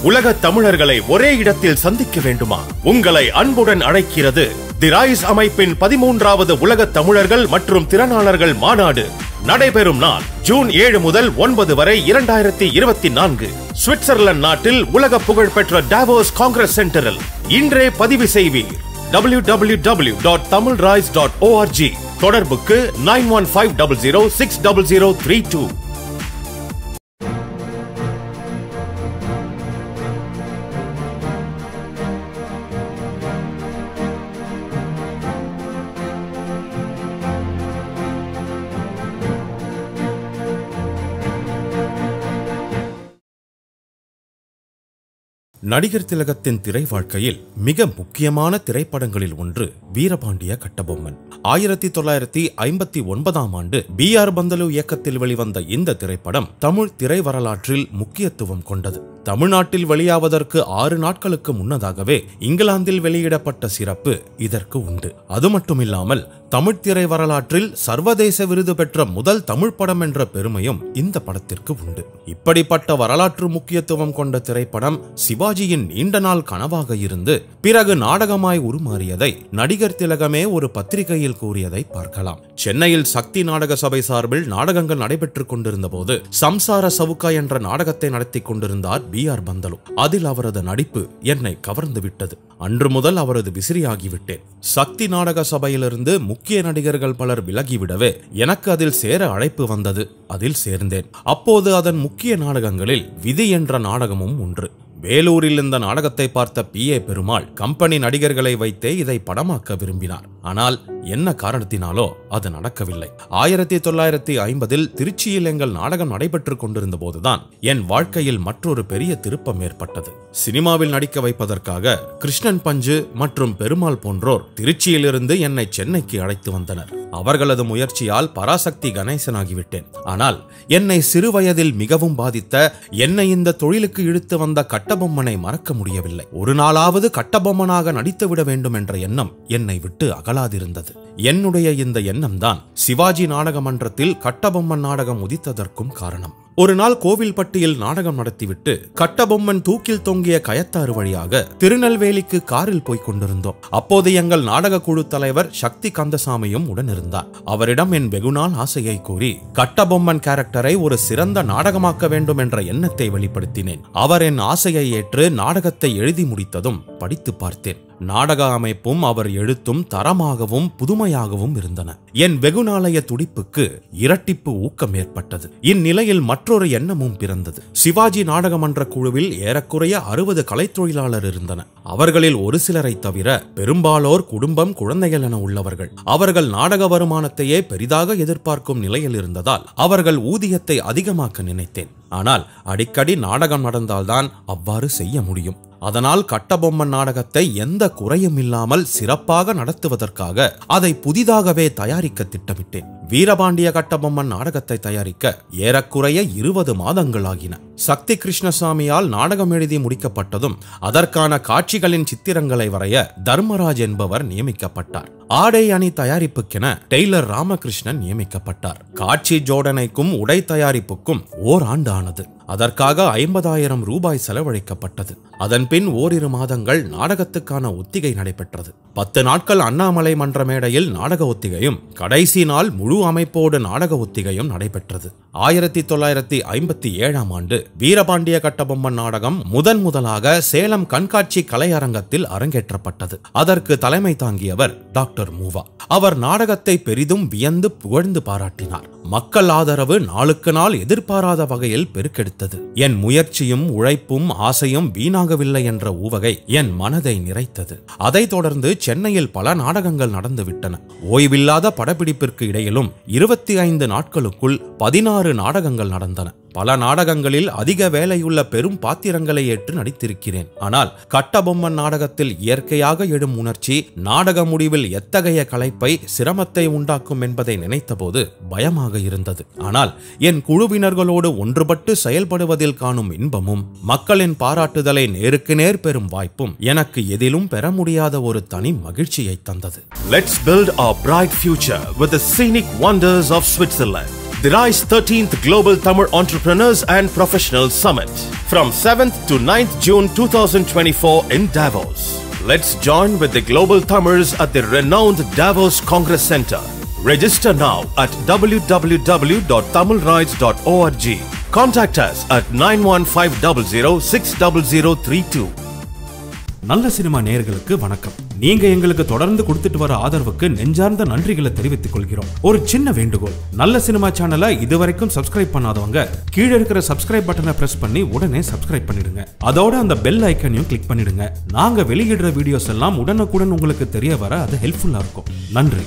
உலக தமிழர்களை ஒரே இடத்தில் சந்திக்க வேண்டுமா? உங்களை அன்புடன் அழைக்கிறது தி ரைஸ் அமைப்பின் 13வது உலக தமிழர்கள் மற்றும் திறனாளர்கள் மாநாடு. நடைபெறும் நாள் ஜூன் 7 முதல் 9 வரை 2024 சுவிட்சர்லாந்து நாட்டில் உலக புகழ்பெற்ற டாவோஸ் காங்கிரஸ் சென்டரில். இன்றே பதிவு செய்வீர். www.tamilrise.org. தொடர்புக்கு 9150060032. நடிகர் திலகத்தின் திரை வாழ்க்கையில் மிக முக்கியமான திரைப்படங்களில் ஒன்று வீரபாண்டிய கட்டபொம்மன். 1959ஆம் ஆண்டு B.R. பந்தலு இயக்கத்தில் வெளிவந்த இந்த திரைப்படம் தமிழ் திரை வரலாற்றில் முக்கியத்துவம் கொண்டது. தமிழ்நாட்டில் வெளியாவதற்கு 6 நாட்களுக்கு முன்னதாகவே இங்கிலாந்தில் வெளியிடப்பட்ட சிறப்பு இதற்கு உண்டு. அது மட்டுமில்லாமல் தமிழ் திரை வரலாற்றில் சர்வதேச விருது பெற்ற முதல் தமிழ் படம் என்ற பெருமையும் இந்த படத்திற்கு உண்டு. இப்படிப்பட்ட வரலாற்று முக்கியத்துவம் கொண்ட திரைப்படம் சிவாஜியின் நீண்ட நாள் கனவாக இருந்து பிறகு நாடகமாய் உருமாறியதை நடிகர் திலகமே ஒரு பத்திரிகையில் கூறியதை பார்க்கலாம். சென்னையில் சக்தி நாடக சபை சார்பில் நாடகங்கள் நடைபெற்றுக் கொண்டிருந்த போது சம்சார சவுக்கா என்ற நாடகத்தை நடத்தி கொண்டிருந்தார் B.R. பந்தலு. அதில் அவரது நடிப்பு என்னை கவர்ந்து விட்டது. அன்று முதல் அவரது விசிறியாகிவிட்டேன். சக்தி நாடக சபையிலிருந்து முக்கிய நடிகர்கள் பலர் விலகிவிடவே எனக்கு அதில் சேர அழைப்பு வந்தது. அதில் சேர்ந்தேன். அப்போது அதன் முக்கிய நாடகங்களில் விதி என்ற நாடகமும் ஒன்று. வேலூரில் இந்த நாடகத்தை பார்த்த P.A. பெருமாள் கம்பெனி நடிகர்களை வைத்தே இதை படமாக்க விரும்பினார். ஆனால் என்ன காரணத்தினாலோ அது நடக்கவில்லை. 1950இல் திருச்சியில் எங்கள் நாடகம் நடைபெற்றுக் கொண்டிருந்த போதுதான் என் வாழ்க்கையில் மற்றொரு பெரிய திருப்பம் ஏற்பட்டது. சினிமாவில் நடிக்க வைப்பதற்காக கிருஷ்ணன் பஞ்சு மற்றும் பெருமாள் போன்றோர் திருச்சியிலிருந்து என்னை சென்னைக்கு அழைத்து வந்தனர். அவர்களது முயற்சியால் பராசக்தி கணேசனாகிவிட்டேன். ஆனால் என்னை சிறுவயதில் மிகவும் பாதித்த, என்னை இந்த தொழிலுக்கு இழுத்து வந்த கட்டபொம்மனை மறக்க முடியவில்லை. ஒரு நாளாவது கட்டபொம்மனாக நடித்துவிட வேண்டும் என்ற எண்ணம் என்னை விட்டு அகலாதிருந்தது. என்னுடைய இந்த எண்ணம்தான் சிவாஜி நாடக மன்றத்தில் கட்டபொம்மன் நாடகம் உதித்ததற்கும் காரணம். ஒரு நாள் கோவில்பட்டியில் நாடகம் நடத்திவிட்டு கட்டபொம்மன் தூக்கில் தொங்கிய கயத்தாறு வழியாக திருநெல்வேலிக்கு காரில் போய்க் கொண்டிருந்தோம். அப்போது எங்கள் நாடக குழு தலைவர் சக்தி கந்தசாமியும் உடன் இருந்தார். அவரிடம் என் வெகுநாள் ஆசையை கூறி கட்டபொம்மன் கேரக்டரை ஒரு சிறந்த நாடகமாக்க வேண்டும் என்ற எண்ணத்தை வெளிப்படுத்தினேன். அவர் என் ஆசையை ஏற்று நாடகத்தை எழுதி முடித்ததும் படித்து பார்த்தேன். நாடக அமைப்பும் அவர் எழுத்தும் தரமாகவும் புதுமையாகவும் இருந்தன. என் வெகுநாளைய துடிப்புக்கு இரட்டிப்பு ஊக்கம் ஏற்பட்டது. இந்நிலையில் மற்றொரு எண்ணமும் பிறந்தது. சிவாஜி நாடக மன்ற குழுவில் ஏறக்குறைய 60 கலைத்தொழிலாளர் இருந்தனர். அவர்களில் ஒரு சிலரை தவிர பெரும்பாலோர் குடும்பம், குழந்தைகள் என உள்ளவர்கள். அவர்கள் நாடக வருமானத்தையே பெரிதாக எதிர்பார்க்கும் நிலையில் இருந்ததால் அவர்கள் ஊதியத்தை அதிகமாக்க நினைத்தேன். ஆனால் அடிக்கடி நாடகம் நடந்தால்தான் அவ்வாறு செய்ய முடியும். அதனால் கட்டபொம்மன் நாடகத்தை எந்த குறையும் இல்லாமல் சிறப்பாக நடத்துவதற்காக அதை புதிதாகவே தயாரிக்க திட்டமிட்டேன். வீரபாண்டிய கட்டபொம்மன் நாடகத்தை தயாரிக்க ஏறக்குறைய 20 மாதங்கள் ஆகின. சக்தி கிருஷ்ணசாமியால் நாடகம் எழுதி முடிக்கப்பட்டதும் அதற்கான காட்சிகளின் சித்திரங்களை வரைய தர்மராஜ் என்பவர் நியமிக்கப்பட்டார். ஆடை அணி தயாரிப்புக்கென டெய்லர் ராமகிருஷ்ணன் நியமிக்கப்பட்டார். காட்சி ஜோடனைக்கும் உடை தயாரிப்புக்கும் ஓராண்டு ஆனது. அதற்காக 50,000 ரூபாய் செலவழிக்கப்பட்டது. அதன் பின் ஓரிரு மாதங்கள் நாடகத்துக்கான ஒத்திகை நடைபெற்றது. 10 நாட்கள் அண்ணாமலை மன்ற மேடையில் நாடக ஒத்திகையும், கடைசி நாள் முழு அமைப்போடு நாடக ஒத்திகையும் நடைபெற்றது. 1957ஆம் ஆண்டு வீரபாண்டிய கட்டபொம்மன் நாடகம் முதலாக சேலம் கண்காட்சி கலையரங்கத்தில் அரங்கேற்றப்பட்டது. அதற்கு தலைமை தாங்கியவர் டாக்டர் மூவா. அவர் நாடகத்தை பெரிதும் வியந்து புகழ்ந்து பாராட்டினார். மக்கள் ஆதரவு நாளுக்கு நாள் எதிர்பாராத வகையில் பெருக்கெடுத்தது. என் முயற்சியும் உழைப்பும் ஆசையும் வீணாகவில்லை என்ற ஊவகை என் மனதை நிறைத்தது. அதைத் தொடர்ந்து சென்னையில் பல நாடகங்கள் நடந்துவிட்டன. ஓய்வில்லாத படப்பிடிப்பிற்கு இடையிலும் 25 நாட்களுக்குள் 16 நாடகங்கள் நடந்தன. பல நாடகங்களில் அதிக வேலையுள்ள பெரும் பாத்திரங்களை ஏற்று நடித்திருக்கிறேன். ஆனால் கட்டபொம்மன் நாடகத்தில் இயற்கையாக எழும் உணர்ச்சி நாடக முடிவில் எத்தகைய களைப்பை, சிரமத்தை உண்டாக்கும் என்பதை நினைத்தபோது பயமாக இருந்தது. ஆனால் என் குழுவினர்களோடு ஒன்றுபட்டு செயல்படுவதில் காணும் இன்பமும், மக்களின் பாராட்டுதலை நேருக்கு நேர் பெறும் வாய்ப்பும் எனக்கு எதிலும் பெற முடியாத ஒரு தனி மகிழ்ச்சியை தந்தது. Let's build our bright future with the scenic wonders of Switzerland. the RISE 13th Global Tamil Entrepreneurs and Professionals Summit from 7th to 9th June 2024 in Davos. Let's join with the global Tamils at the renowned Davos Congress Center. Register now at www.tamilrides.org. Contact us at 9150060032. நல்ல cinema நேயர்களுக்கு வணக்கம். நீங்க எங்களுக்கு தொடர்ந்து கொடுத்துட்டு வர ஆதரவுக்கு நெஞ்சார்ந்த நன்றிகளை தெரிவித்துக் கொள்கிறோம். ஒரு சின்ன வேண்டுகோள், நல்ல சினிமா சேனலை இதுவரைக்கும் சப்ஸ்கிரைப் பண்ணாதவங்க கீழே இருக்கிற சப்ஸ்கிரைப் பட்டனை பிரஸ் பண்ணி உடனே சப்ஸ்கிரைப் பண்ணிடுங்க. அதோட அந்த பெல் ஐக்கனையும் கிளிக் பண்ணிடுங்க. நாங்க வெளியிடுற வீடியோஸ் எல்லாம் உடனுக்குடன் உங்களுக்கு தெரிய வர அது ஹெல்ப்ஃபுல்லா இருக்கும். நன்றி.